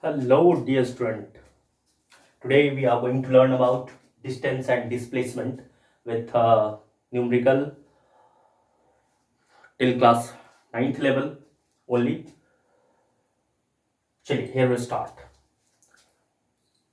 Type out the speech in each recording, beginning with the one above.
Hello, dear student. Today we are going to learn about distance and displacement with numerical till class 9th level only. चलिए here we start.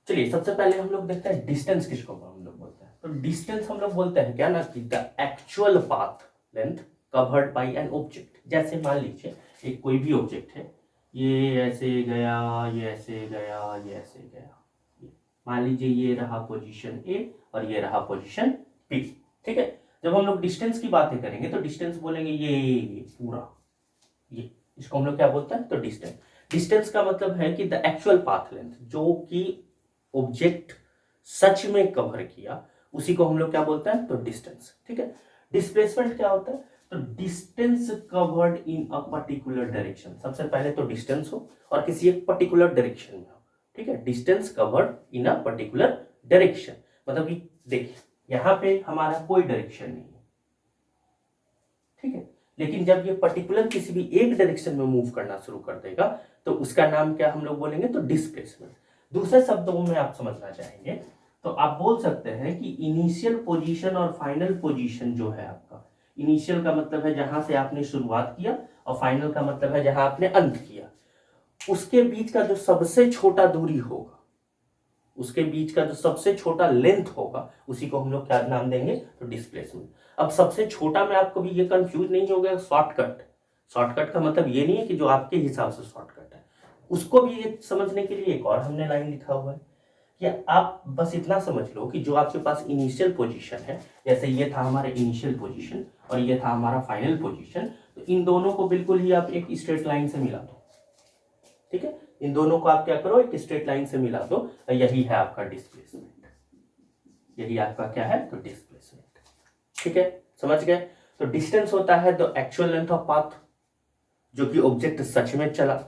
चलिए सबसे पहले हम लोग देखते हैं डिस्टेंस किसको हम लोग बोलते हैं। तो डिस्टेंस हम लोग बोलते हैं क्या ना कि the actual path length covered by an object. जैसे मान लीजिए एक कोई भी ऑब्जेक्ट है, ये ऐसे गया, ये ऐसे गया, ये ऐसे गया। मान लीजिए ये रहा पोजीशन ए और ये रहा पोजीशन बी। ठीक है, जब हम लोग डिस्टेंस की बातें करेंगे तो डिस्टेंस बोलेंगे ये पूरा, ये इसको हम लोग क्या बोलते हैं तो डिस्टेंस। डिस्टेंस का मतलब है कि द एक्चुअल पाथ लेंथ, जो कि ऑब्जेक्ट सच में कवर किया, उसी को हम लोग क्या बोलते हैं तो डिस्टेंस। ठीक है, डिस्प्लेसमेंट क्या होता है तो distance covered in a particular direction. सबसे पहले तो डिस्टेंस हो और किसी एक पर्टिकुलर डायरेक्शन में हो। ठीक है, distance covered in a particular direction मतलब कि देखिए यहां पे हमारा कोई डायरेक्शन नहीं है। ठीक है, लेकिन जब ये पर्टिकुलर किसी भी एक डायरेक्शन में मूव करना शुरू कर देगा तो उसका नाम क्या हम लोग बोलेंगे तो डिस्प्लेसमेंट। दूसरे शब्दों में आप समझना चाहेंगे तो आप बोल सकते हैं कि इनिशियल पोजीशन और फाइनल पोजीशन जो है आपका, इनिशियल का मतलब है जहां से आपने शुरुआत किया और फाइनल का मतलब है जहां आपने अंत किया, उसके बीच का जो सबसे छोटा दूरी होगा, उसके बीच का जो सबसे छोटा लेंथ होगा, उसी को हम लोग क्या नाम देंगे तो डिस्प्लेसमेंट। अब सबसे छोटा में आपको भी ये कंफ्यूज नहीं हो गया, शॉर्टकट। शॉर्टकट का मतलब ये नहीं है कि जो आपके हिसाब से शॉर्टकट है, उसको भी ये समझने के लिए एक और हमने लाइन लिखा हुआ है कि आप बस इतना समझ लो कि जो आपके पास इनिशियल पोजीशन है, जैसे ये था हमारा इनिशियल पोजीशन और ये था हमारा फाइनल पोजीशन, तो इन दोनों को बिल्कुल ही आप एक स्ट्रेट लाइन से मिला दो। ठीक है, इन दोनों को आप क्या करो एक स्ट्रेट लाइन से मिला दो, यही है आपका डिस्प्लेसमेंट। यही आपका क्या है तो डिस्प्लेसमेंट। ठीक है, समझ गए। तो डिस्टेंस होता है the actual length of path, जो कि ऑब्जेक्ट सच में चला,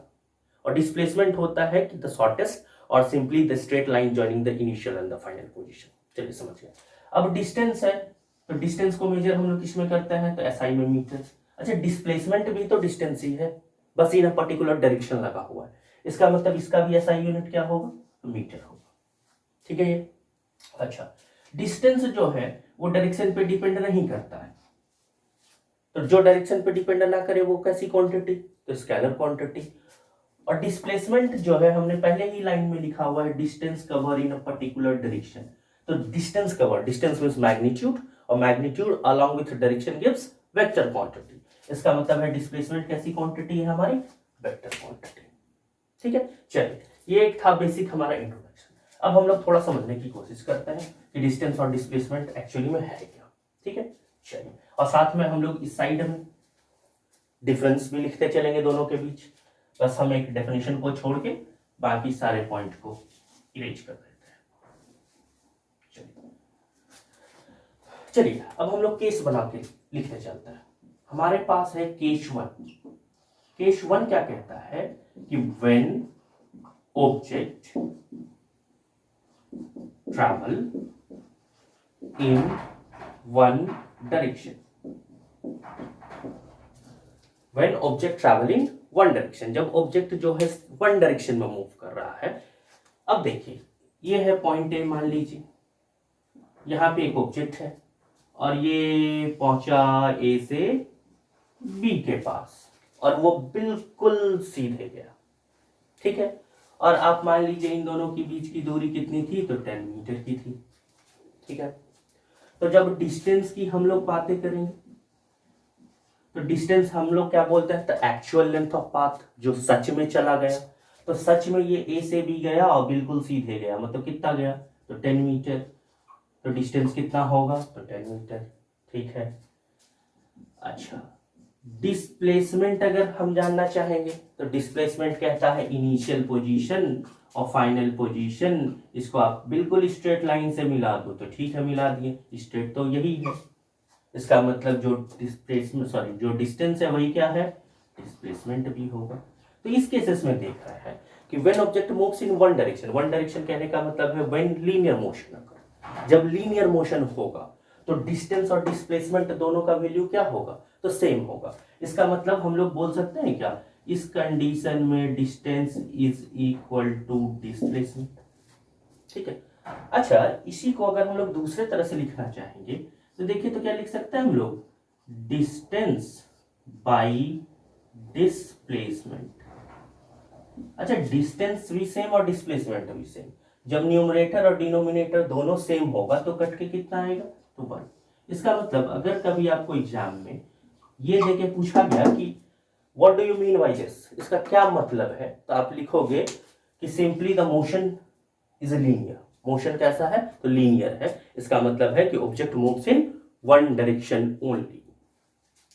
और डिस्प्लेसमेंट होता है कि द शॉर्टेस्ट और simply the straight line joining the initial and the final position. चलिए समझ गए। अब डिस्टेंस है तो डिस्टेंस को मेजर हम लोग किसमें करते हैं तो एसआई में, मीटर। अच्छा, डिस्प्लेसमेंट भी तो डिस्टेंस ही है, बस इन पर्टिकुलर डायरेक्शन लगा हुआ है। इसका मतलब इसका भी एसआई यूनिट क्या होगा तो मीटर होगा। ठीक है ये। अच्छा, डिस्टेंस जो है वो डायरेक्शन पे डिपेंड नहीं करता है, तो जो डायरेक्शन पे डिपेंड ना करे वो कैसी क्वांटिटी तो स्केलर क्वांटिटी। और डिस्प्लेसमेंट जो है हमने पहले ही लाइन में लिखा हुआ है distance cover in a particular direction. तो distance cover, distance means magnitude और magnitude along with direction gives vector quantity. इसका मतलब है डिस्प्लेसमेंट कैसी क्वांटिटी है हमारी वेक्टर क्वांटिटी। ठीक है, चलिए ये एक था बेसिक हमारा इंट्रोडक्शन। अब हम लोग थोड़ा समझने की कोशिश करते हैं कि डिस्टेंस और डिस्प्लेसमेंट एक्चुअली में है क्या। ठीक है, चलिए, और साथ में हम लोग इस साइड में डिफरेंस भी लिखते चलेंगे दोनों के बीच। बस हम एक डेफिनेशन को छोड़ के बाकी सारे पॉइंट को इरेज कर देते हैं। चलिए अब हम लोग केस बना के लिखते चलते हैं। हमारे पास है केस वन। केस वन क्या कहता है कि when object travel in one direction, when object travelling one direction, जब ऑब्जेक्ट जो है वन डायरेक्शन में मूव कर रहा है। अब देखिए ये है पॉइंट ए, मान लीजिए यहां पे एक ऑब्जेक्ट है और ये पहुंचा ए से बी के पास और वो बिल्कुल सीधे गया। ठीक है, और आप मान लीजिए इन दोनों के बीच की दूरी कितनी थी तो 10 मीटर की थी। ठीक है, तो जब डिस्टेंस की हम लोग बातें करेंगे तो डिस्टेंस हम लोग क्या बोलते हैं तो एक्चुअल लेंथ ऑफ पाथ, जो सच में चला गया। तो सच में ये ए से बी गया और बिल्कुल सीधे गया, मतलब कितना गया तो 10 मीटर। तो डिस्टेंस कितना होगा तो 10 मीटर। ठीक है, अच्छा, डिस्प्लेसमेंट अगर हम जानना चाहेंगे तो डिस्प्लेसमेंट कहता है इनिशियल पोजीशन और फाइनल पोजीशन। इसको आप बिल्कुल स्ट्रेट लाइन से मिला दो तो ठीक है, मिला दिए, स्ट्रेट तो यही है। इसका मतलब जो डिस्प्लेसमेंट सॉरी जो डिस्टेंस है वही क्या है डिस्प्लेसमेंट भी होगा। तो इस केसेस में देख रहा है कि when object moves in one direction, one direction कहने का मतलब है व्हेन लीनियर मोशन अकर, जब लीनियर मोशन होगा तो डिस्टेंस और डिस्प्लेसमेंट दोनों का वैल्यू क्या होगा तो सेम होगा। इसका मतलब हम लोग बोल सकते हैं क्या इस कंडीशन में distance is equal to displacement. ठीक है। अच्छा, इसी को अगर हम लोग दूसरे तरह से लिखना चाहेंगे तो देखिए, तो क्या लिख सकते हैं हम लोग, डिस्टेंस बाई डिस्प्लेसमेंट। अच्छा, डिस्टेंस भी सेम और डिस्प्लेसमेंट भी सेम, जब न्यूमरेटर और डिनोमिनेटर दोनों सेम होगा तो कट के कितना आएगा, तो 1। इसका मतलब अगर कभी आपको एग्जाम में ये देके पूछा गया कि what do you mean by this, इसका क्या मतलब है, तो आप लिखोगे कि simply the motion is linear. Motion कैसा है, तो लीनियर है। इसका मतलब है कि object moves in one direction only.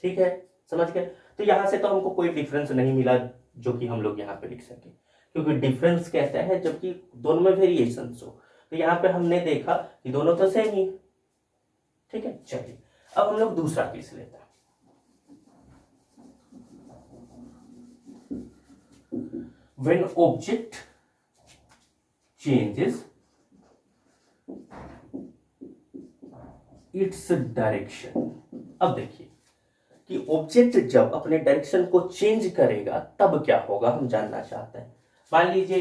ठीक है, समझ गए। तो यहां से तो हमको कोई डिफरेंस नहीं मिला जो कि हम लोग यहाँ पे लिख सके, क्योंकि डिफरेंस कहते हैं जबकि दोनों में वेरिएशन हो। तो यहाँ पे हमने देखा कि दोनों तो सेम ही है। ठीक है, चलिए अब हम लोग दूसरा केस लेते हैं। When object changes its direction, अब देखिए कि ऑब्जेक्ट जब अपने डायरेक्शन को चेंज करेगा तब क्या होगा, हम जानना चाहते हैं। मान लीजिए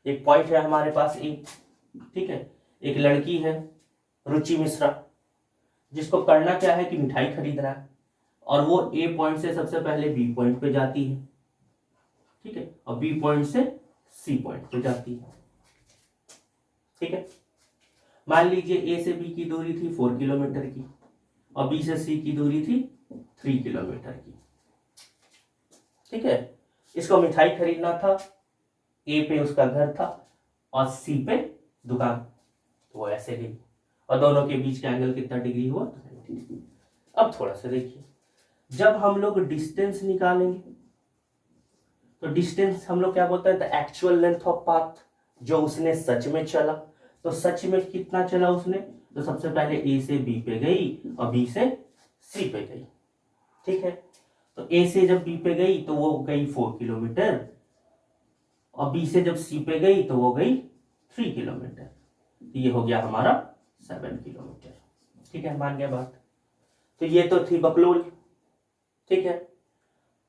एक पॉइंट है हमारे पास ए, ठीक है। एक लड़की है रुचि मिश्रा, जिसको करना क्या है कि मिठाई खरीदना है, और वो ए पॉइंट से सबसे पहले बी पॉइंट पे जाती है, ठीक है, और बी पॉइंट से सी पॉइंट पे जाती है। ठीक है, मान लीजिए ए से बी की दूरी थी 4 किलोमीटर की और बी से सी की दूरी थी 3 किलोमीटर की। ठीक है, इसको मिठाई खरीदना था, ए पे उसका घर था और सी पे दुकान, तो वो ऐसे गई और दोनों के बीच का एंगल कितना डिग्री हुआ, 90 डिग्री। अब थोड़ा सा देखिए, जब हम लोग डिस्टेंस निकालेंगे तो डिस्टेंस हम लोग क्या बोलते हैं, the actual length of path, जो उसने सच में चला। तो सच में कितना चला उसने, तो सबसे पहले ए से बी पे गई और बी से सी पे गई। ठीक है, तो ए से जब बी पे गई तो वो गई 4 किलोमीटर और बी से जब सी पे गई तो वो गई 3 किलोमीटर। तो ये हो गया हमारा 7 किलोमीटर। ठीक है, मान गया बात। तो ये तो थी बकलोल। ठीक है,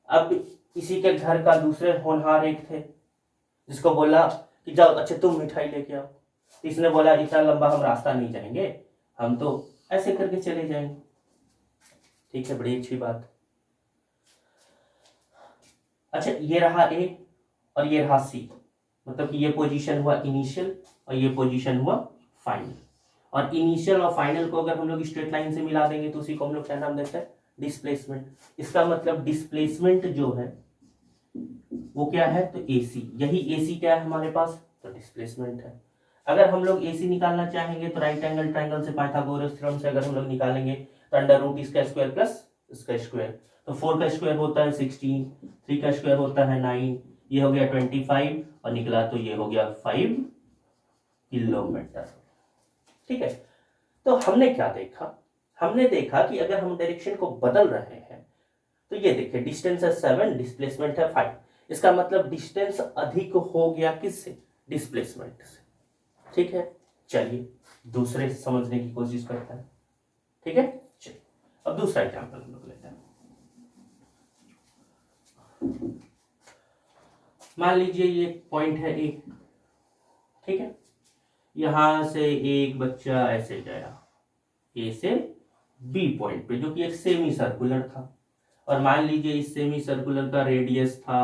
अब इसी के घर का दूसरे होनहार एक थे, जिसको बोला कि जाओ अच्छा तुम मिठाई लेके आओ। तो इसने बोला इतना लंबा हम रास्ता नहीं जाएंगे, हम तो ऐसे करके चले जाएंगे। ठीक है, बड़ी अच्छी बात। अच्छा, ये रहा ए और ये रहा सी, मतलब कि ये पोजीशन हुआ इनिशियल और ये पोजीशन हुआ फाइनल। और इनिशियल और फाइनल को अगर हम लोग स्ट्रेट लाइन से मिला देंगे तो उसी को हम लोग क्या नाम देते हैं, डिस्प्लेसमेंट। इसका मतलब डिस्प्लेसमेंट जो है वो क्या है, तो AC। यही AC क्या है हमारे पास, तो डिस्प्लेसमेंट है। अगर हम लोग AC निकालना चाहेंगे तो राइट एंगल ट्रायंगल से, पाइथागोरस थ्योरम से अगर हम लोग निकालेंगे तो अंडर रूट इसका स्क्वायर प्लस इसका स्क्वायर। तो 4 का स्क्वायर होता है 16, 3 का स्क्वायर होता है 9, ये हो गया 25 और निकला तो ये हो गया 5 किलोमीटर। ठीक है, तो हमने क्या देखा, हमने देखा कि अगर हम डायरेक्शन को बदल रहे हैं तो ये देखिए, डिस्टेंस है 7, डिस्प्लेसमेंट है 5। इसका मतलब डिस्टेंस अधिक हो गया किससे, डिस्प्लेसमेंट से। ठीक है, चलिए दूसरे समझने की कोशिश करते हैं। ठीक है, चलिए अब दूसरा एग्जांपल हम लोग लेते हैं। मान लीजिए ये पॉइंट है ए, ठीक है, यहां से एक बच्चा ऐसे गया ए से बी पॉइंट पे, जो कि एक सेमी सर्कुलर था, और मान लीजिए इस सेमी सर्कुलर का रेडियस था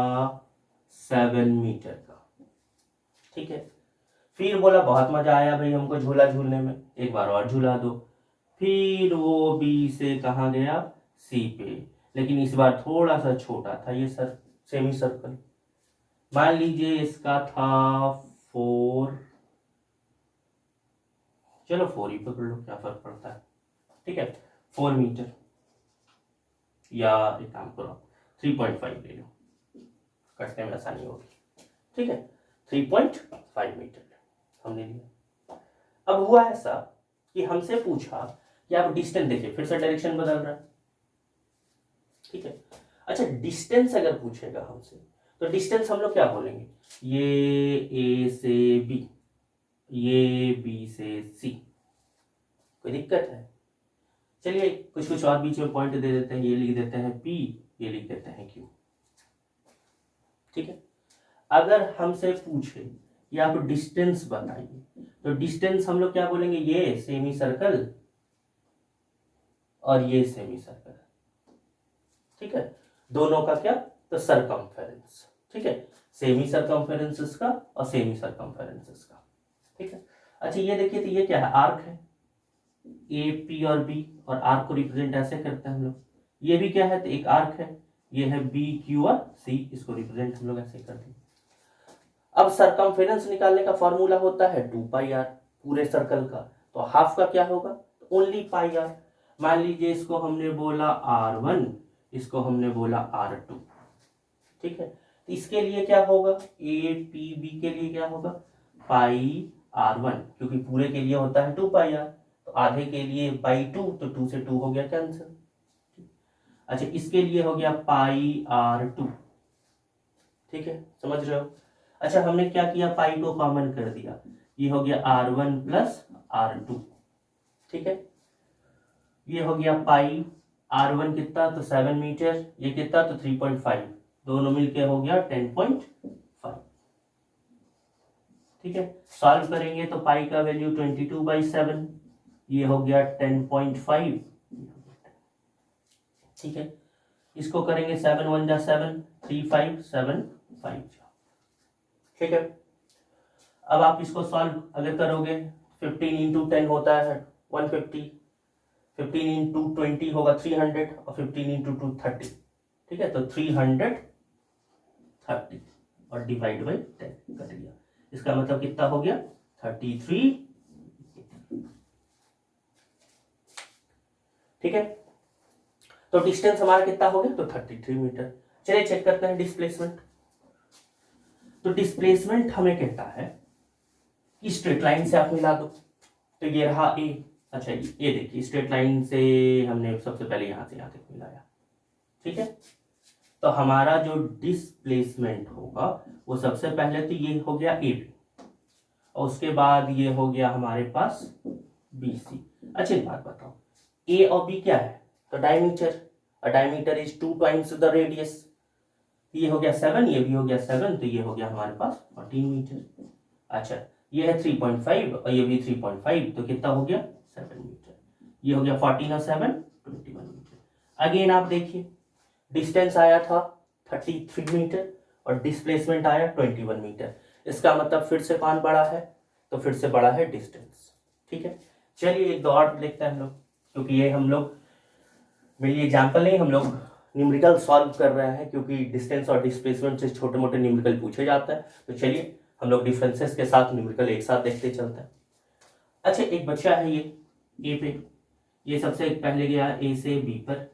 7 मीटर का। ठीक है, फिर बोला बहुत मजा आया भाई हमको झूला झूलने में, एक बार और झूला दो। फिर वो बी से कहाँ गया, सी पे, लेकिन इस बार थोड़ा सा छोटा था ये सेमी सर्कल। मान लीजिए इसका था 4, चलो 4 ही पकड़ लो, क्या फर्क पड़ता है। ठीक है, 4 मीटर, या एक काम करो 3.5 ले लो, कटने में आसानी होगी। ठीक है, 3.5 मीटर हमने लिया। अब हुआ ऐसा कि हमसे पूछा कि आप डिस्टेंस देखिए, फिर से डायरेक्शन बदल रहा है। ठीक है, अच्छा डिस्टेंस अगर पूछेगा हमसे तो डिस्टेंस हम लोग क्या बोलेंगे, ये ए से बी, ये बी से सी, कोई दिक्कत है। चलिए कुछ कुछ और बीच में पॉइंट दे देते हैं, ये लिख देते हैं P, ये लिख देते हैं Q। ठीक है, अगर हमसे पूछे कि आप डिस्टेंस बताइए, तो डिस्टेंस हम लोग क्या बोलेंगे, ये सेमी सर्कल और ये सेमी सर्कल। ठीक है, दोनों का क्या, तो सरकमफेरेंस। ठीक है, सेमी सरकमफेरेंस इसका और सेमी सरकमफेरेंस इसका। ठीक है, अच्छा ये देखिए, तो ये क्या है, आर्क है, ए पी और बी, और आर्क को रिप्रेजेंट ऐसे करते हैं हम लोग। ये भी क्या है, तो एक आर्क है, ये है बी क्यू और सी, इसको रिप्रेजेंट हम लोग ऐसे करते हैं। अब सरकमफेरेंस निकालने का फॉर्मूला होता है 2πr पूरे सर्कल का, तो हाफ का क्या होगा, ओनली पाई आर। मान लीजिए इसको हमने बोला R1, इसको हमने बोला R2। ठीक है, तो इसके लिए क्या होगा, ए पी बी के लिए क्या होगा, पाई R1, क्योंकि पूरे के लिए होता है 2πr, तो आधे के लिए बाई 2, तो 2 से 2 हो गया कैंसिल। अच्छा, इसके लिए हो गया पाई R2। ठीक है, समझ रहे हो। अच्छा, हमने क्या किया, पाई को कॉमन कर दिया, ये हो गया R1 प्लस R2। ठीक है, ये हो गया पाई, R1 कितना, तो 7 मीटर, ये कितना, तो 3.5, दोनों मिलके हो गया 10.5। ठीक है, सॉल्व करेंगे तो पाई का वैल्यू 22/7, ये हो गया 10.5। ठीक है, इसको करेंगे 7 1 जा 7, 3 5 7 5। ठीक है, अब आप इसको सॉल्व अगर करोगे, 15 इंटू 10 होता है 150, 15 इंटू 20 होगा 300, और 15 इंटू 2 30। ठीक है, तो 330 और डिवाइड बाई 10 कट गया, इसका मतलब कितना हो गया, 33। ठीक है, तो डिस्टेंस हमारा कितना हो गया, तो 33 मीटर। चलिए चेक करते हैं डिस्प्लेसमेंट। तो डिस्प्लेसमेंट हमें कहता है कि स्ट्रेट लाइन से आप मिला दो, तो ये रहा ए। अच्छा, ये देखिए, स्ट्रेट लाइन से हमने सबसे पहले यहां से यहां तक मिलाया। ठीक है, तो हमारा जो डिस्प्लेसमेंट होगा वो सबसे पहले तो ये हो गया ए बी, और उसके बाद ये हो गया हमारे पास बी सी। अच्छी बात बताओ, ए और बी क्या है, तो diameter, diameter is 2 times the radius. ये हो गया 7, ये भी हो गया 7, तो ये हो गया हमारे पास 14 मीटर। अच्छा, ये है 3.5 और ये भी 3.5, तो कितना हो गया, 7 मीटर। ये हो गया 14 और 7 21 मीटर। अगेन आप देखिए, डिस्टेंस आया था 33 मीटर और डिस्प्लेसमेंट आया 21 मीटर। इसका मतलब फिर से कौन बड़ा है, तो फिर से बड़ा है डिस्टेंस। ठीक है, चलिए एक दो और देखते हैं हम लोग, क्योंकि ये हम लोग मेरी एग्जाम्पल नहीं, हम लोग न्यूमेरिकल सॉल्व कर रहे हैं, क्योंकि डिस्टेंस और डिस्प्लेसमेंट से छोटे मोटे न्यूमेरिकल पूछे जाते हैं। तो चलिए हम लोग डिफरेंसेस के साथ न्यूमेरिकल एक साथ देखते चलते हैं। अच्छा, एक बच्चा है, ये ए पे, ये सबसे पहले गया ए से बी पर,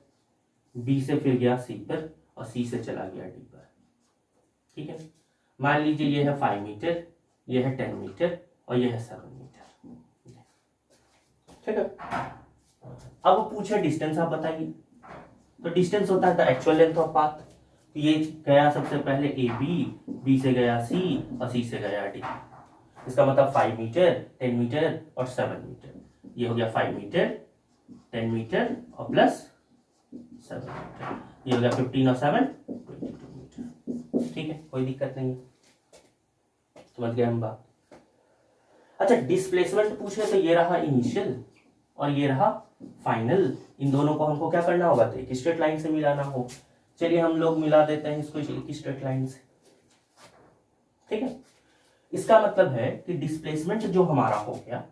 बी से फिर गया सी पर, और सी से चला गया डी पर। ठीक है, मान लीजिए ये है 5 मीटर, ये है 10 मीटर और ये है 7 मीटर। ठीक है, अब पूछे डिस्टेंस आप बताइए, तो डिस्टेंस होता है the actual length of path. ये गया सबसे पहले ए बी, बी से गया सी और सी से गया डी। इसका मतलब 5 मीटर, 10 मीटर और 7 मीटर। ये हो गया 5 मीटर, 10 मीटर और प्लस 7 मीटर। ये हो गया 15 और 7 22 मीटर। ठीक है, कोई दिक्कत नहीं है, समझ गए हम बात। अच्छा, डिस्प्लेसमेंट पूछे तो ये रहा इनिशियल और ये रहा फाइनल। इन दोनों को हमको क्या करना होगा, तो एक स्ट्रेट लाइन से मिलाना हो। चलिए हम लोग मिला देते हैं इसको एक स्ट्रेट लाइन से। ठीक है, इसका मतलब है कि डिस्प्लेसमेंट जो हमारा हो गया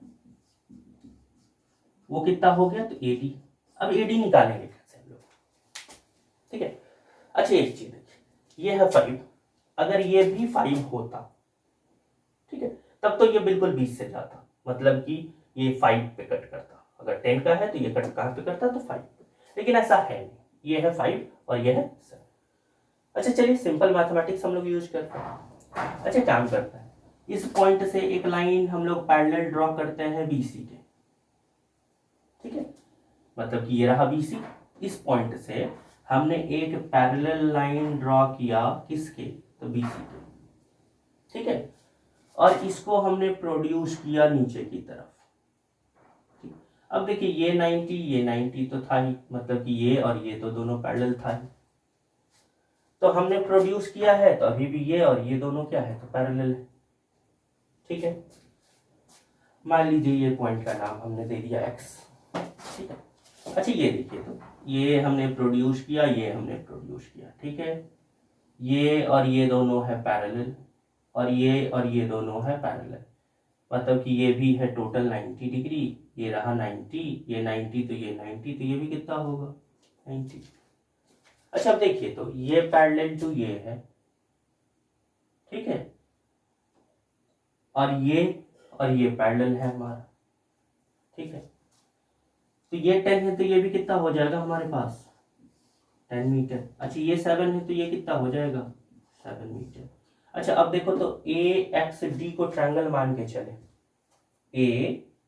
वो कितना हो गया, तो एडी। अब एडी निकालेंगे कैसे हम लोग, ठीक है। अच्छा, एक चीज देखिए, ये है 5, अगर ये भी 5 होता, ठीक है, तब तो ये बिल्कुल 20 से जाता, मतलब कि ये 5 पे कट करता। अगर 10 का है तो ये कट कहां पे करता, तो 5 पे। लेकिन ऐसा है नहीं, ये है 5 और ये है 7। अच्छा, चलिए सिंपल मैथमेटिक्स हम लोग यूज करते हैं। अच्छा, काम करता है, इस पॉइंट से एक लाइन हम लोग पैरेलल ड्रॉ करते हैं बीसी के। ठीक है, मतलब कि ये रहा बीसी, इस पॉइंट से हमने एक पैरेलल लाइन ड्रॉ किया किसके, तो बीसी के। ठीक है, और इसको हमने प्रोड्यूस किया नीचे की तरफ। ठीक, अब देखिए ये 90 तो था ही, मतलब कि ये और ये तो दोनों पैरेलल था ही, तो हमने प्रोड्यूस किया है तो अभी भी ये और ये दोनों क्या है, तो पैरेलल है। ठीक है, मान लीजिए ये पॉइंट का नाम हमने दे दिया x। ठीक है, अच्छा ये देखिए, तो ये हमने प्रोड्यूस किया, ये हमने प्रोड्यूस किया, ठीक है, ये और ये दोनों है पैरेलल, और ये दोनों है पैरेलल, मतलब कि ये भी है टोटल 90 डिग्री, ये रहा 90, ये 90 तो ये 90, तो ये भी कितना होगा 90। अच्छा अब देखिए, तो ये पैरेलल टू ये है, ठीक है, और ये पैरेलल है हमारा, ठीक है, तो ये 10 है तो ये भी कितना हो जाएगा हमारे पास 10 मीटर। अच्छा ये 7 है तो ये कितना हो जाएगा 7 मीटर। अच्छा अब देखो, तो ए एक्स डी को ट्रायंगल मान के चले, ए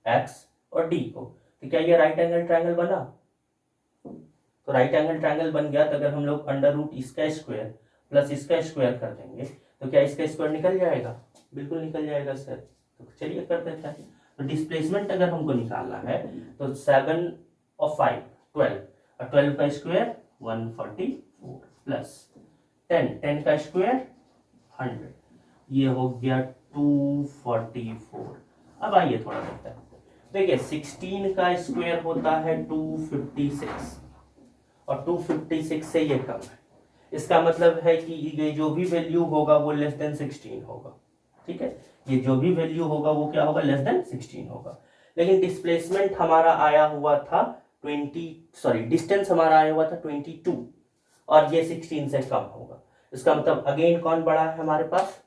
एक्स और डी को, तो क्या ये राइट एंगल ट्रायंगल बना? तो राइट एंगल ट्रायंगल बन गया, तो अगर हम लोग अंडर रूट इसका स्क्वायर प्लस इसका स्क्वायर कर देंगे तो क्या इसका स्क्वायर निकल जाएगा? बिल्कुल निकल जाएगा सर। तो चलिए कर देते हैं। तो डिस्प्लेसमेंट अगर हमको निकालना है तो 7 और 5 12, और 12 का स्क्वायर 144 प्लस 10 का स्क्वायर 100, ये हो गया 244। अब आइए थोड़ा देखते हैं। देखिए 16 का स्क्वायर होता है 256, और 256 से ये कम है, इसका मतलब है कि ये जो भी वैल्यू होगा वो लेस देन 16 होगा। ठीक है, ये जो भी वैल्यू होगा वो क्या होगा, लेस देन 16 होगा। लेकिन डिस्प्लेसमेंट हमारा आया हुआ था डिस्टेंस हमारा आया हुआ था 22, और ये 16 से कम होगा। इसका मतलब अगेन कौन बड़ा है हमारे पास,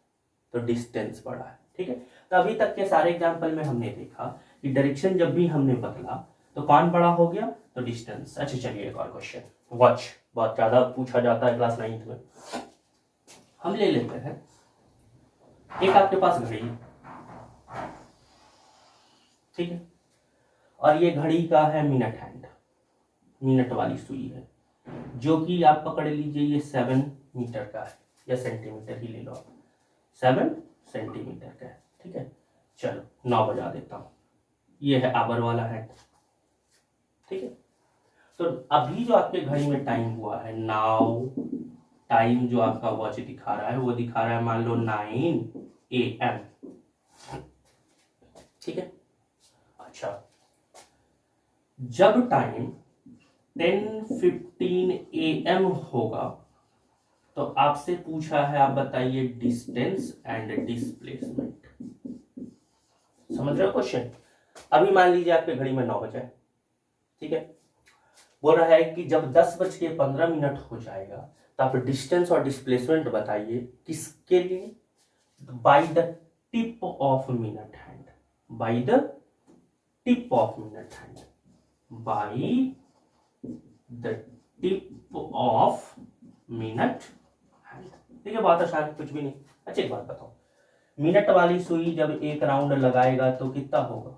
तो डिस्टेंस बड़ा है। ठीक है, तो अभी तक के सारे एग्जांपल में हमने देखा कि डायरेक्शन जब भी हमने बदला तो कौन बड़ा हो गया, तो डिस्टेंस। अच्छा चलिए एक और क्वेश्चन, वॉच बहुत ज्यादा पूछा जाता है क्लास 9th में, हम ले लेते हैं। एक आपके पास घड़ी है, ठीक है, और ये घड़ी का है मिनट हैंड, मिनट वाली सुई है, जो कि आप पकड़ लीजिए ये 7 मीटर का है, या सेंटीमीटर ही ले लो आप, 7 सेंटीमीटर का है। ठीक है, चलो 9 बजा देता हूँ, ये है आवर वाला हैंड। ठीक है, तो अभी जो आपके घड़ी में टाइम हुआ है, नाउ टाइम जो आपका वॉच दिखा रहा है वो दिखा रहा है मान लो 9 AM। ठीक है, अच्छा जब टाइम 10:15 AM होगा तो आपसे पूछा है, आप बताइए डिस्टेंस एंड डिस्प्लेसमेंट। समझ रहे हो क्वेश्चन? अभी मान लीजिए आपके घड़ी में 9 बजे, ठीक है, बोल रहा है कि जब 10:15 हो जाएगा तो आप डिस्टेंस और डिस्प्लेसमेंट बताइए, किसके लिए, by the tip of minute hand, by the tip of minute hand, by the tip of minute hand. ठीक है, बहुत आसान है, कुछ भी नहीं। अच्छा एक बात बताओ, मिनट वाली सुई जब एक राउंड लगाएगा तो कितना होगा,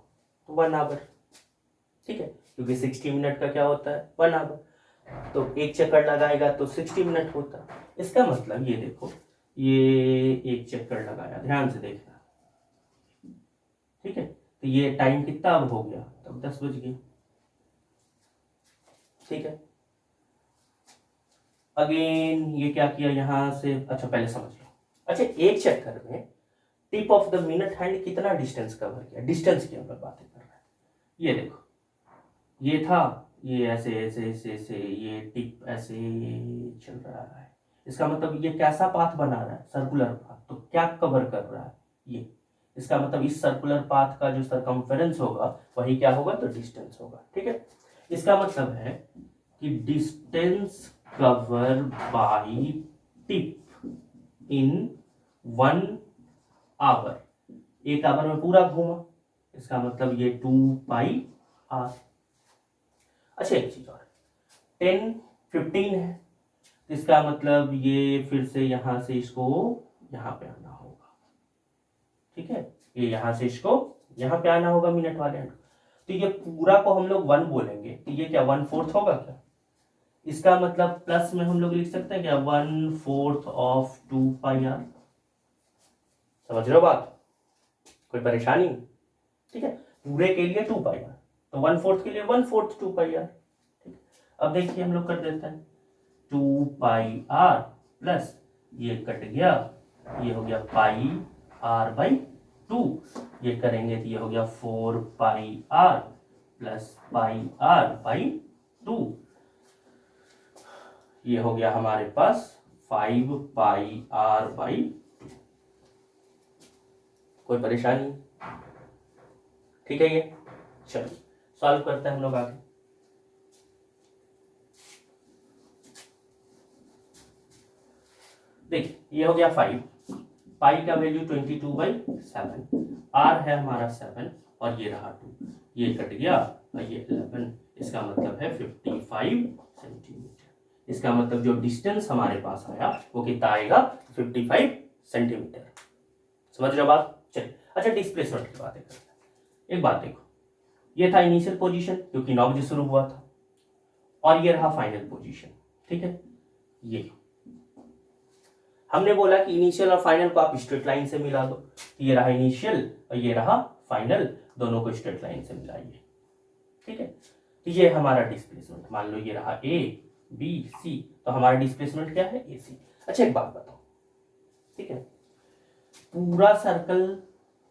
तो 1 आवर। ठीक है, क्योंकि 60 मिनट का क्या होता है 1 आवर, तो एक चक्कर लगाएगा तो 60 मिनट होता है। इसका मतलब ये देखो, ये एक चक्कर लगाया, ध्यान से देखना, ठीक है, तो ये टाइम कितना अब हो गया, तब 10 बज गए। ठीक है, अगेन ये क्या किया यहां से, अच्छा पहले समझ लो। अच्छा एक चक्कर में tip of the minute hand कितना डिस्टेंस कवर किया, डिस्टेंस की हम लोग बातें कर रहे हैं। ये देखो, ये था, ये ऐसे ऐसे ऐसे ऐसे, ये टिप ऐसे चल रहा है, इसका मतलब ये कैसा पाथ बना रहा है, सर्कुलर पाथ। तो क्या कवर कर रहा है ये, इसका मतलब इस सर्कुलर पाथ का जो सरकमफेरेंस होगा वही क्या होगा, तो डिस्टेंस होगा। ठीक है, इसका मतलब है कि distance cover by tip in 1 hour, 1 hour में पूरा घूमा, इसका मतलब ये 2πr। अच्छा एक चीज और, 10:15 है, तो इसका मतलब ये फिर से यहां से इसको यहां पे आना होगा। ठीक है, ये यहां से इसको यहां पे आना होगा मिनट वाले एंड, तो ये पूरा को हम लोग 1 बोलेंगे, तो ये क्या 1/4 होगा क्या, इसका मतलब प्लस में हम लोग लिख सकते हैं क्या 1/4 ऑफ 2πr। समझ रहे हो बात, कोई परेशानी? ठीक है, पूरे के लिए 2πr, तो 1/4 के लिए 1/4 2 पाई आर। ठीक, अब देखिए हम लोग कर देते हैं 2 पाई आर प्लस ये कट गया, ये हो गया पाई आर बाई 2, ये करेंगे तो ये हो गया 4 pi r plus pi r by 2, ये हो गया हमारे पास 5 पाई आर बाई 2। कोई परेशानी? ठीक है, ये चलिए सॉल्व करते हैं हम लोग आगे। देखिए ये हो गया 5, पाई का वैल्यू 22/7, आर है हमारा 7 और ये रहा 2, ये कट गया और ये 11, इसका मतलब है 55 सेंटीमीटर। इसका मतलब जो डिस्टेंस हमारे पास आया वो कितना आएगा? 55 सेंटीमीटर। समझ रहे हो बात? चलिए अच्छा डिस्प्लेसमेंट की बातें करते हैं। एक बात देखो, ये था इनिशियल पोजीशन क्योंकि 9 बजे शुरू हुआ था, और ये रहा फाइनल पोजीशन। ठीक है, ये हमने बोला कि इनिशियल और फाइनल को आप स्ट्रेट लाइन से मिला दो, ये रहा इनिशियल और ये रहा फाइनल, दोनों को स्ट्रेट लाइन से मिलाइए। ठीक है, तो ये हमारा डिस्प्लेसमेंट, मान लो ये रहा ए बी सी, तो हमारा डिस्प्लेसमेंट क्या है? ए सी। अच्छा एक बात बताओ, ठीक है, पूरा सर्कल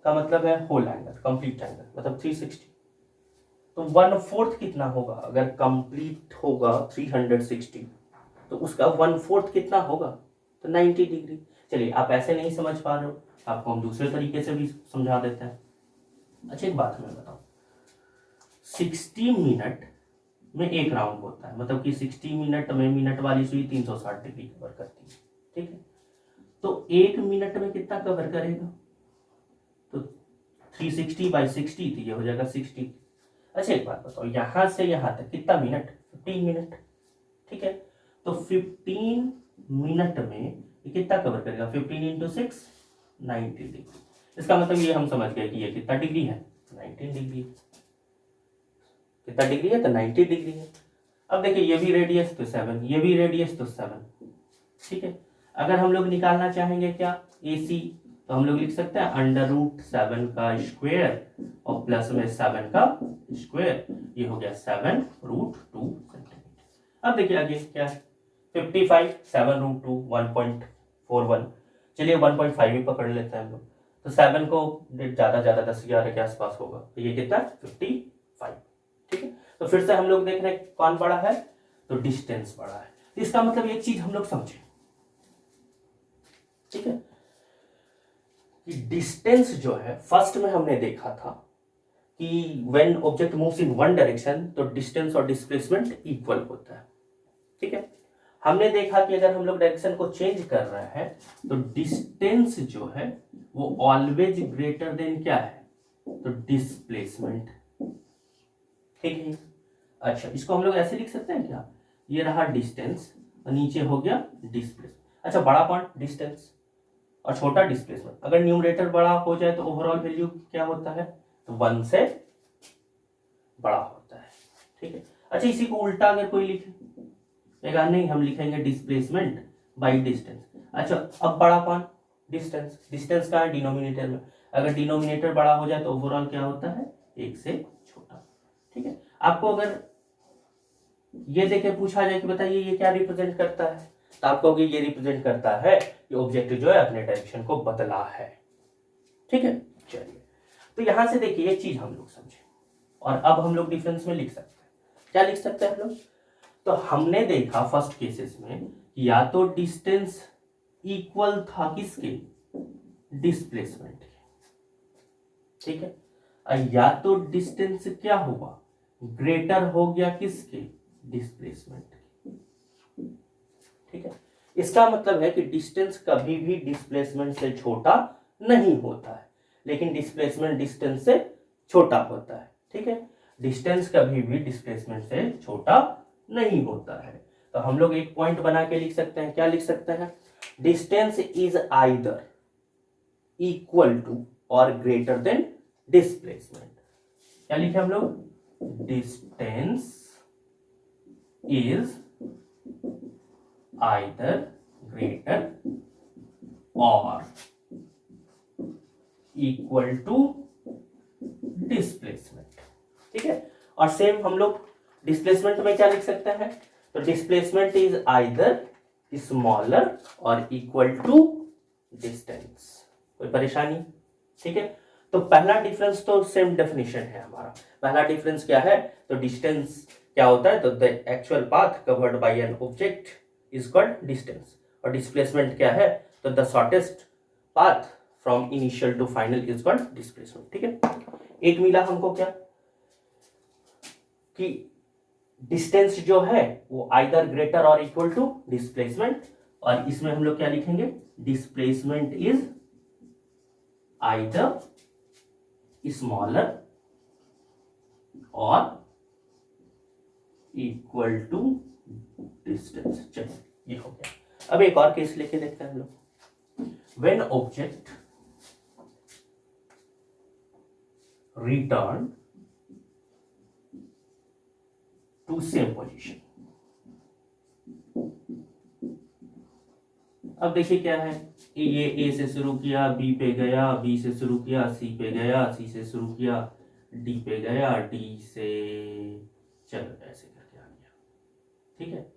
का मतलब है होल एंगल, कंप्लीट एंगल मतलब 360, तो 1/4 कितना होगा? अगर कंप्लीट होगा 360 तो उसका 1/4 कितना होगा? तो 90 डिग्री। चलिए आप ऐसे नहीं समझ पा रहे हो, आपको हम दूसरे तरीके से भी समझा देते हैं। अच्छा एक बात मैं बताऊं, 60 मिनट में एक राउंड होता है, मतलब कि 60 मिनट में मिनट वाली सुई 360 डिग्री कवर करती है। ठीक है, तो एक मिनट में कितना कवर करेगा? तो 360/60, तो ये हो जाएगा 60। अच्छा एक बात बताओ, यहां से यहां तक कितना मिनट? 15 मिनट। ठीक है, तो 15 मिनट में ये कितना कवर करेगा? 15 × 6 90 डिग्री। इसका मतलब ये हम समझ गए कि ये कितना डिग्री है? 19 डिग्री। कितना डिग्री है? तो 90 डिग्री है। अब देखिए ये भी रेडियस तो 7, ये भी रेडियस तो 7। ठीक है, अगर हम लोग निकालना चाहेंगे क्या? AC, तो हम लोग लिख सकते हैं √7 का स्क्वायर और प्लस में 7 का स्क्वायर, ये हो गया 7√2 सेंटीमीटर। अब देखिए आगे क्या है? 55, 7√2 1.41, चलिए 1.5 ही पकड़ लेते हैं हम लोग, तो 7 को ज्यादा 10-11 के आसपास होगा, तो ये कितना? 55। ठीक है, तो फिर से हम लोग देख रहे हैं कौन बड़ा है? तो डिस्टेंस बड़ा है। तो इसका मतलब एक चीज हम लोग समझे, ठीक है, कि डिस्टेंस जो है फर्स्ट में हमने देखा था कि when object moves in one direction तो डिस्टेंस और डिस्प्लेसमेंट इक्वल होता है। ठीक है, हमने देखा कि अगर हम लोग डायरेक्शन को चेंज कर रहे हैं तो डिस्टेंस जो है वो ऑलवेज ग्रेटर देन क्या है? तो डिस्प्लेसमेंट। ठीक है, अच्छा इसको हम लोग ऐसे लिख सकते हैं क्या? ये रहा डिस्टेंस और नीचे हो गया डिस्प्लेसमेंट। अच्छा बड़ा पॉइंट डिस्टेंस और छोटा डिस्प्लेसमेंट, अगर न्यूमरेटर बड़ा हो जाए तो ओवरऑल वैल्यू क्या होता है? तो 1 से बड़ा होता है। ठीक है, अच्छा इसी को उल्टा अगर कोई लिखे, नहीं हम लिखेंगे डिस्प्लेसमेंट बाई डिस्टेंस। अच्छा अब बड़ा कौन? डिस्टेंस। डिस्टेंस का है डिनोमिनेटर में, अगर डिनोमिनेटर बड़ा हो जाए तो ओवरऑल क्या होता है? 1 से छोटा। ठीक है, आपको अगर ये देखे पूछा जाए कि बताइए ये क्या रिप्रेजेंट करता है, तो आप कहोगे ये रिप्रेजेंट करता है कि ऑब्जेक्ट जो है अपने डायरेक्शन को बदला है। ठीक है, चलिए तो यहां से देखिए ये चीज हम लोग समझे, और अब हम लोग डिफरेंस में लिख सकते हैं। क्या लिख सकते हैं हम लोग? तो हमने देखा फर्स्ट केसेस में या तो डिस्टेंस इक्वल था किसके? डिस्प्लेसमेंट के। ठीक है, या तो डिस्टेंस क्या हुआ? ग्रेटर हो गया किसके? डिस्प्लेसमेंट के। ठीक है, इसका मतलब है कि डिस्टेंस कभी भी डिस्प्लेसमेंट से छोटा नहीं होता है, लेकिन डिस्प्लेसमेंट डिस्टेंस से छोटा होता है। ठीक है, डिस्टेंस कभी भी डिस्प्लेसमेंट से छोटा नहीं होता है। तो हम लोग एक पॉइंट बना के लिख सकते हैं। क्या लिख सकते हैं? Distance is either equal to और ग्रेटर देन डिस्प्लेसमेंट। क्या लिखे हम लोग? डिस्टेंस इज आइदर ग्रेटर और इक्वल टू डिस्प्लेसमेंट। ठीक है, और सेम हम लोग डिस्प्लेसमेंट में क्या लिख सकते हैं, तो डिस्प्लेसमेंट इज आइदर स्मॉलर और इक्वल टू डिस्टेंस। कोई परेशानी? ठीक है, तो पहला डिफरेंस तो सेम डेफिनेशन है हमारा। पहला डिफरेंस क्या है, तो डिस्टेंस क्या होता है, तो the actual path covered by an object is called distance. और डिस्प्लेसमेंट क्या है, तो the shortest path from initial to final is called displacement. ठीक है, एक मिला हमको क्या, कि डिस्टेंस जो है वो आइदर ग्रेटर और इक्वल टू डिस्प्लेसमेंट, और इसमें हम लोग क्या लिखेंगे, डिस्प्लेसमेंट इज आइदर स्मॉलर और इक्वल टू डिस्टेंस। चलो ये हो गया। अब एक और केस लेके देखते हैं हम लोग। When object return to same position. अब देखिए क्या है, ये ए से शुरू किया, बी पे गया, बी से शुरू किया, सी पे गया, सी से शुरू किया, डी पे गया, डी से चलो ऐसे करके आ गया। ठीक है,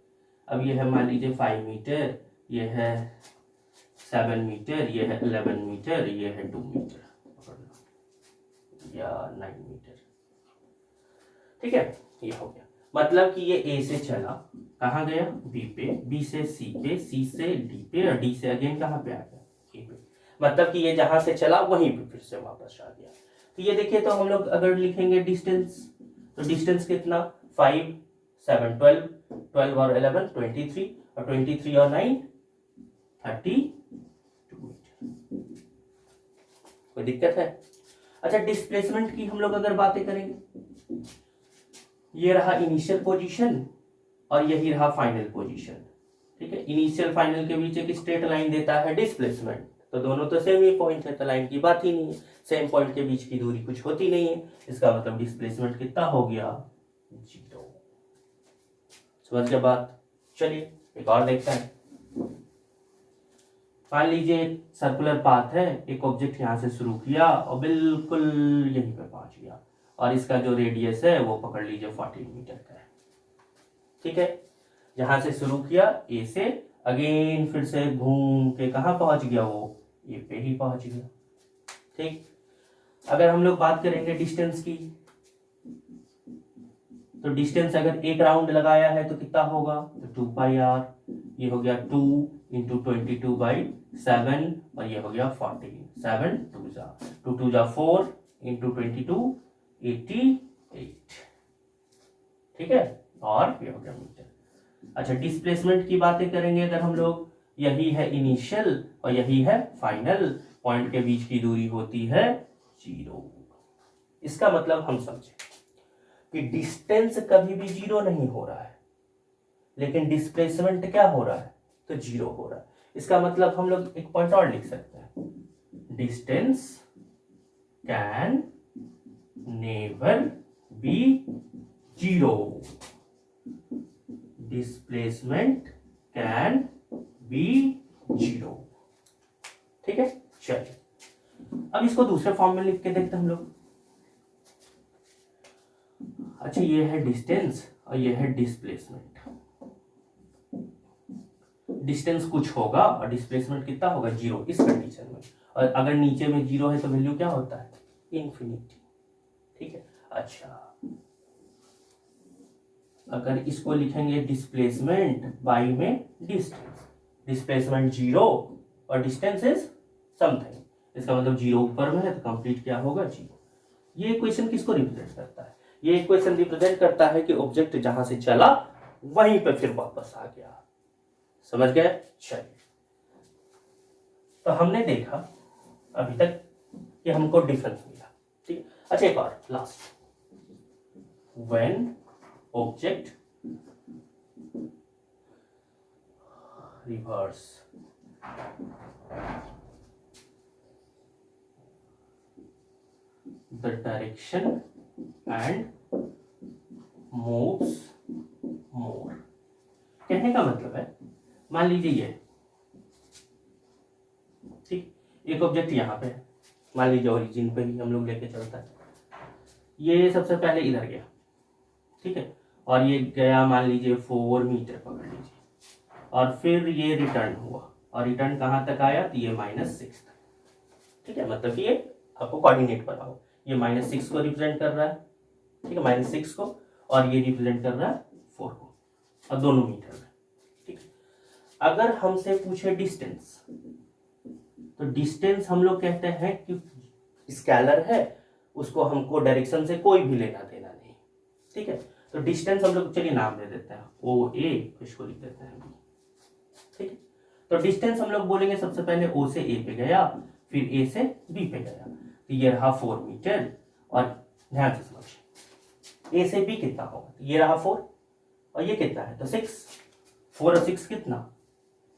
अब ये है मान लीजिए 5 मीटर, ये है 7 मीटर, ये है 11 मीटर, ये है 2 मीटर या 9 मीटर। ठीक है, ये हो गया। मतलब कि ये ए से चला, कहाँ गया, बी पे, बी से सी पे, सी से डी पे, और डी से अगेन कहाँ पे आ गया, ए पे। मतलब कि ये जहां से चला वहीं पे फिर से वापस आ गया। तो ये देखिए, तो हम लोग अगर लिखेंगे डिस्टेंस, तो डिस्टेंस कितना, 5 7 12, 12 और 11 23, और 23 और 9 32 मीटर। कोई दिक्कत है? अच्छा, डिस्प्लेसमेंट की हम लोग अगर बातें करेंगे, ये रहा इनिशियल पोजीशन और यही रहा फाइनल पोजीशन। ठीक है, इनिशियल फाइनल के बीच एक स्ट्रेट लाइन देता है डिस्प्लेसमेंट, तो दोनों तो सेम ही पॉइंट है, तो लाइन की बात ही नहीं है। सेम पॉइंट के बीच की दूरी कुछ होती नहीं है, इसका मतलब डिस्प्लेसमेंट कितना हो गया, 0। समझ गए बात? चलिए एक और देखते हैं। मान लीजिए एक सर्कुलर पाथ है, एक ऑब्जेक्ट यहां से शुरू किया और बिल्कुल यहीं पे पहुंच गया, और इसका जो रेडियस है वो पकड़ लीजिए 14 मीटर का है। ठीक है, जहां से शुरू किया ए से, अगेन फिर से घूम के कहां पहुंच गया, वो ए पे ही पहुंच गया। ठीक, अगर हम लोग बात करेंगे डिस्टेंस की, तो डिस्टेंस अगर एक राउंड लगाया है तो कितना होगा, तो 2 पाई आर, ये हो गया 2 इंटू 22/7, और ये हो गया 14, 7 2 जा 4 इंटू 22 88। ठीक है, और ये हो गया मीटर। अच्छा, डिस्प्लेसमेंट की बातें करेंगे अगर हम लोग, यही है इनिशियल और यही है फाइनल, पॉइंट के बीच की दूरी होती है 0। इसका मतलब हम समझे कि डिस्टेंस कभी भी 0 नहीं हो रहा है, लेकिन डिस्प्लेसमेंट क्या हो रहा है, तो 0 हो रहा है। इसका मतलब हम लोग एक पॉइंट और लिख सकते हैं, distance can never be 0, displacement can be 0। ठीक है, चलिए अब इसको दूसरे फॉर्म में लिख के देखते हैं हम लोग। अच्छा, ये है डिस्टेंस और ये है डिस्प्लेसमेंट। डिस्टेंस कुछ होगा और डिस्प्लेसमेंट कितना होगा, 0 इस कंडीशन में, और अगर नीचे में 0 है तो वैल्यू क्या होता है, इंफिनिटी। ठीक है, अच्छा अगर इसको लिखेंगे डिस्प्लेसमेंट बाई में डिस्टेंस, डिस्प्लेसमेंट 0 और डिस्टेंस इज समथिंग, इसका मतलब 0 ऊपर में है तो कंप्लीट क्या होगा, 0। ये इक्वेशन किसको रिप्रेजेंट करता है, ये इक्वेशन रिप्रेजेंट करता है कि ऑब्जेक्ट जहां से चला वहीं पे फिर वापस आ गया। समझ गए? चलिए, तो हमने देखा अभी तक कि हमको डिफरेंस मिला। ठीक, अच्छा एक और last, when object reverse the direction and moves more. कहने का मतलब है, मान लीजिए ये, ठीक, एक ऑब्जेक्ट यहां पे है, मान लीजिए ओरिजिन पे ही हम लोग लेके चलता है, ये सबसे पहले इधर गया, ठीक है, और ये गया मान लीजिए 4 मीटर पकड़ लीजिए, और फिर ये रिटर्न हुआ, और रिटर्न कहाँ तक आया, तो ये -6 तक। ठीक है, मतलब ये आपको कोऑर्डिनेट बताओ, ये -6 को रिप्रेजेंट कर रहा है, ठीक है, -6 को, और ये रिप्रेजेंट कर रहा है 4 को, और दोनों मीटर में। ठीक है, अगर हमसे पूछे डिस्टेंस, तो डिस्टेंस हम लोग कहते हैं कि स्केलर है, उसको हमको डायरेक्शन से कोई भी लेना देना नहीं। ठीक है, तो डिस्टेंस हम लोग चलिए नाम दे देते हैं ओ ए, इसको लिख देते हैं बी। ठीक है, तो डिस्टेंस हम लोग बोलेंगे सबसे पहले ओ से ए पे गया, फिर ए से बी पे गया, तो ये रहा 4 मीटर, और ध्यान से समझिए ए से बी कितना होगा, तो ये रहा 4, और ये कितना है, तो 6, 4 और 6 कितना,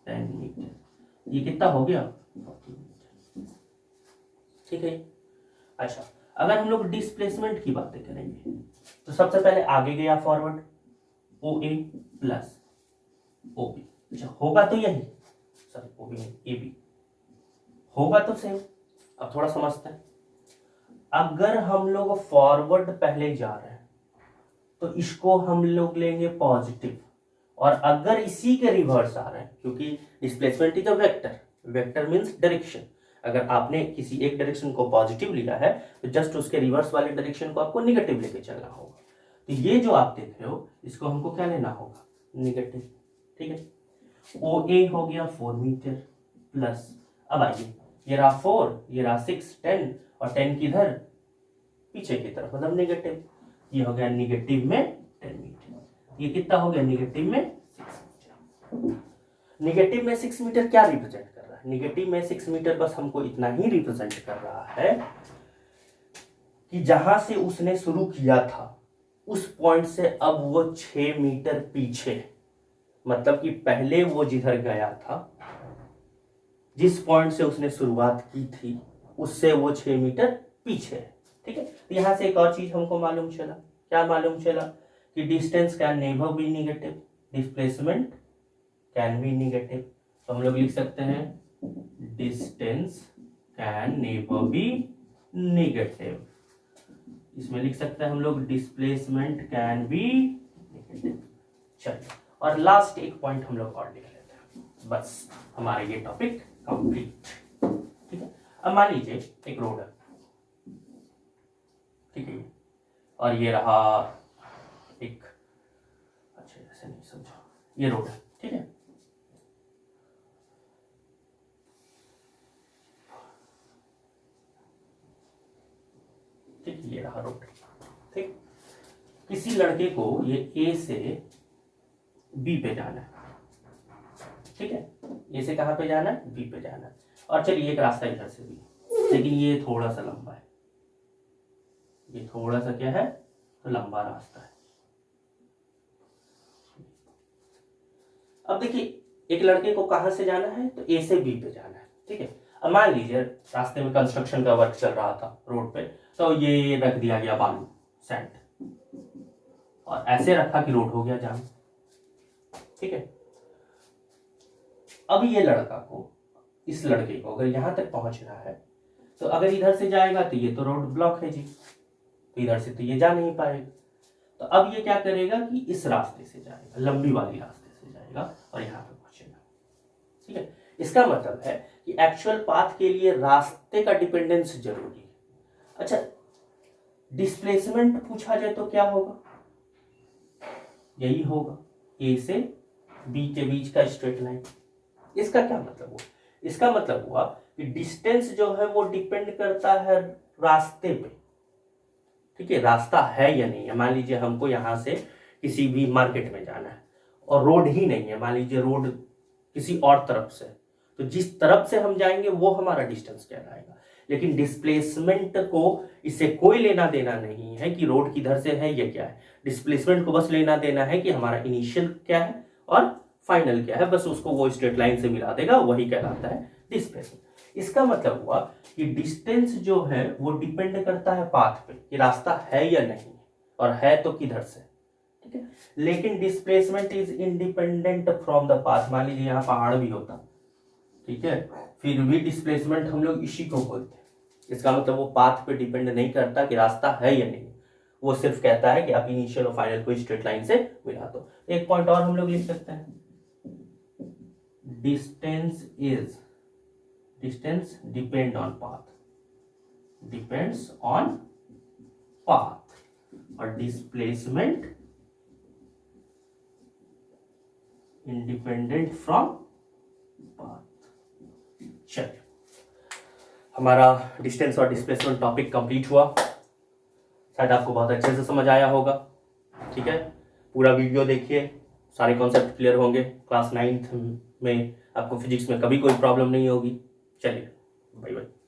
10 मीटर, ये कितना हो गया, 40 मीटर। ठीक है, अच्छा, अगर हम लोग डिस्प्लेसमेंट की बातें करेंगे, तो सबसे पहले आगे गया forward, O A plus O B, अच्छा होगा तो यही, sorry O B A B होगा तो सेम। अब थोड़ा समझते हैं, अगर हम लोग फॉरवर्ड पहले जा रहे हैं तो इसको हम लोग लेंगे पॉजिटिव, और अगर इसी के रिवर्स आ रहे हैं, क्योंकि displacement is a vector, vector means direction, अगर आपने किसी एक डायरेक्शन को पॉजिटिव लिया है तो जस्ट उसके रिवर्स वाले डायरेक्शन को आपको निगेटिव लेके चलना होगा। तो ये जो आप देख रहे हो इसको हमको क्या लेना होगा, निगेटिव। ठीक है, ओ ए हो गया 4 मीटर प्लस, अब आइए ये रहा 4, ये रहा 6, 10, और 10 किधर, पीछे की तरफ, मतलब निगेटिव, ये हो गया निगेटिव में 10 मीटर, ये कितना हो गया, निगेटिव में 6 मीटर। निगेटिव में 6 मीटर क्या रिप्रेजेंट कर रहा है, निगेटिव में 6 मीटर बस हमको इतना ही रिप्रेजेंट कर रहा है कि जहां से उसने शुरू किया था उस पॉइंट से अब वो 6 मीटर पीछे, मतलब कि पहले वो जिधर गया था, जिस पॉइंट से उसने शुरुआत की थी उससे वो 6 मीटर पीछे है। ठीक है, तो यहां से एक और चीज हमको मालूम चला, क्या मालूम चला, कि distance can never be negative, displacement can be negative. तो हम लोग लिख सकते हैं distance can never be negative, इसमें लिख सकते हैं हम लोग डिस्प्लेसमेंट कैन बी नेगेटिव। चलिए, और लास्ट एक पॉइंट हम लोग और लिख लेते हैं, बस हमारे ये टॉपिक कंप्लीट। ठीक है, अब मान लीजिए एक रोड है, ठीक है, और ये रहा एक, अच्छा ऐसे नहीं समझा, ये रोड है, ठीक है, ठीक, ये रहा रोड। ठीक, किसी लड़के को ये ए से बी पे जाना है, ठीक है, ए से कहां पे जाना है, बी पे जाना है, और चलिए एक रास्ता इधर से भी, लेकिन ये थोड़ा सा लंबा है, ये थोड़ा सा क्या है, तो लंबा रास्ता है। अब देखिए एक लड़के को कहां से जाना है, तो ए से बी पे जाना है, ठीक है। अब मान लीजिए रास्ते में कंस्ट्रक्शन का वर्क चल रहा था रोड पे, तो ये रख दिया गया बालू, सैंड, और ऐसे रखा कि रोड हो गया जाम, ठीक है। अब ये लड़का को, इस लड़के को अगर यहां तक पहुंचना है, तो अगर इधर से जाएगा तो ये तो रोड ब्लॉक है जी, तो इधर से तो ये जा नहीं पाएगा, तो अब ये क्या करेगा कि इस रास्ते से जाएगा, लंबी वाली रास्ते से जाएगा और यहाँ पे पहुंचेगा, ठीक है। इसका मतलब है कि एक्चुअल पाथ के लिए रास्ते का डिपेंडेंस जरूरी है। अच्छा, डिस्प्लेसमेंट पूछा जाए तो क्या होगा, यही होगा ए से बी के बीच का स्ट्रेट लाइन। इसका क्या मतलब हुआ, इसका मतलब हुआ कि डिस्टेंस जो है वो डिपेंड करता है रास्ते पे, ठीक है, रास्ता है या नहीं है। मान लीजिए हमको यहाँ से किसी भी मार्केट में जाना है और रोड ही नहीं है, मान लीजिए रोड किसी और तरफ से, तो जिस तरफ से हम जाएंगे वो हमारा डिस्टेंस कहलाएगा। लेकिन डिस्प्लेसमेंट को इससे कोई लेना देना नहीं है कि रोड किधर से है या क्या है, डिस्प्लेसमेंट को बस लेना देना है कि हमारा इनिशियल क्या है और फाइनल क्या है, बस उसको वो स्ट्रेट लाइन से मिला देगा, वही कहलाता है डिस्प्लेसमेंट। इसका मतलब हुआ कि डिस्टेंस जो है वो डिपेंड करता है पाथ पे कि रास्ता है या नहीं, और है तो किधर से, ठीक है। लेकिन displacement is independent from the path. मान लीजिए यहाँ पहाड़ भी होता, ठीक है, फिर भी डिस्प्लेसमेंट हम लोग इसी को बोलते हैं। इसका मतलब वो पाथ पे डिपेंड नहीं करता कि रास्ता है या नहीं, वो सिर्फ कहता है कि आप इनिशियल और फाइनल को स्ट्रेट लाइन से मिला दो। एक पॉइंट और हम लोग लिख सकते हैं, distance depend on path, depends on path, और डिस्प्लेसमेंट इंडिपेंडेंट फ्रॉम पाथ। चलिए, हमारा डिस्टेंस और डिस्प्लेसमेंट टॉपिक कंप्लीट हुआ। शायद आपको बहुत अच्छे से समझ आया होगा। ठीक है, पूरा वीडियो देखिए, सारे कॉन्सेप्ट क्लियर होंगे। क्लास 9th में आपको फिजिक्स में कभी कोई प्रॉब्लम नहीं होगी। चलिए, बाय बाय।